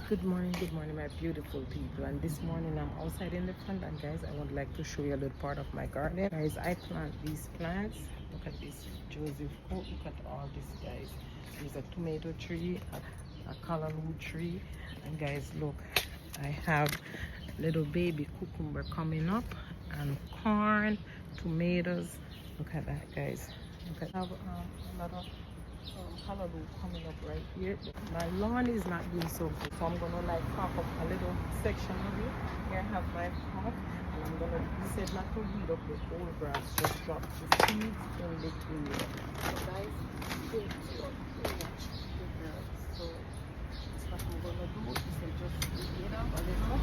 Good morning, my beautiful people. And this morning I'm outside in the front, and guys, I would like to show you a little part of my garden. Guys, I plant these plants. Look at this Joseph Cook. Look at all this, guys. There's a tomato tree, a callaloo tree, and guys, look, I have little baby cucumber coming up, and corn, tomatoes. Look at that, guys. Look at I have a lot of callaloo coming up right here. My lawn is not doing so good, so I'm gonna like crop up a little section of it. Here I have my pot, and I'm gonna, he said not to weed up the old grass, just drop the seeds in between. So guys, don't much the grass. So that's what I'm gonna do. He said just weed it up a little.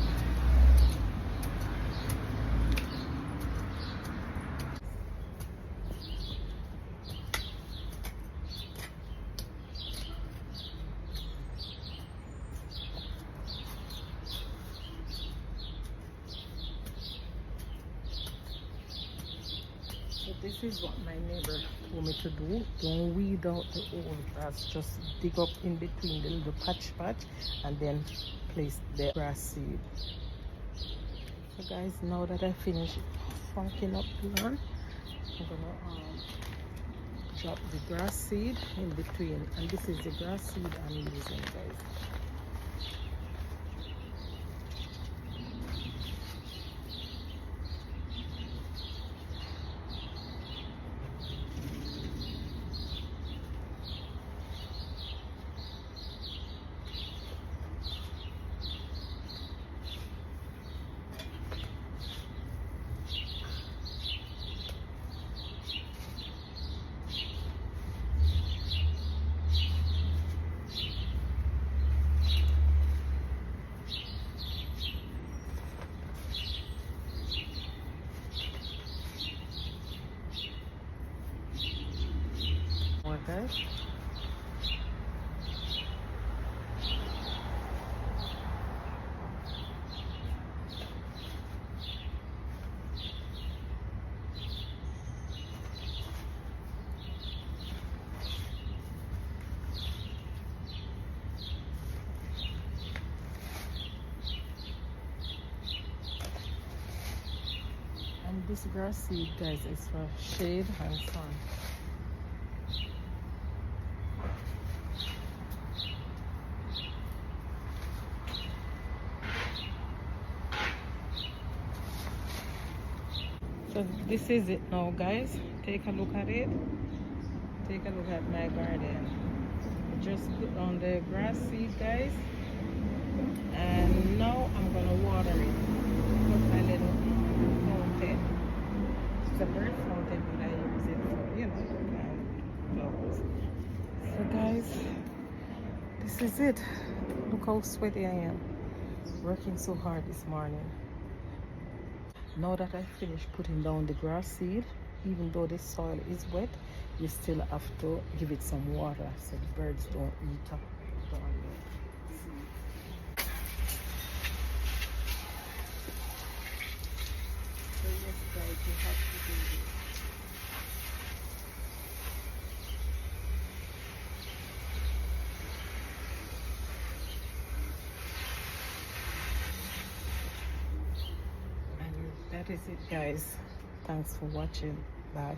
So this is what my neighbor told me to do. Don't weed out the old grass. Just dig up in between the little patch and then place the grass seed. So guys, now that I finished funking up the lawn, I'm gonna drop the grass seed in between. And this is the grass seed I'm using, guys. More, guys. And this grass seed, guys, is for shade and sun. So this is it now, guys. Take a look at it. Take a look at my garden. I just put on the grass seed, guys, and now I'm gonna water it. Put my little fountain. It's a bird fountain, but I use it for, flowers. So guys, this is it. Look how sweaty I am. Working so hard this morning. Now that I finished putting down the grass seed, even though the soil is wet, you still have to give it some water so the birds don't eat up down the seed. So yes, guys, you have to do this. And that is it, guys. Thanks for watching. Bye.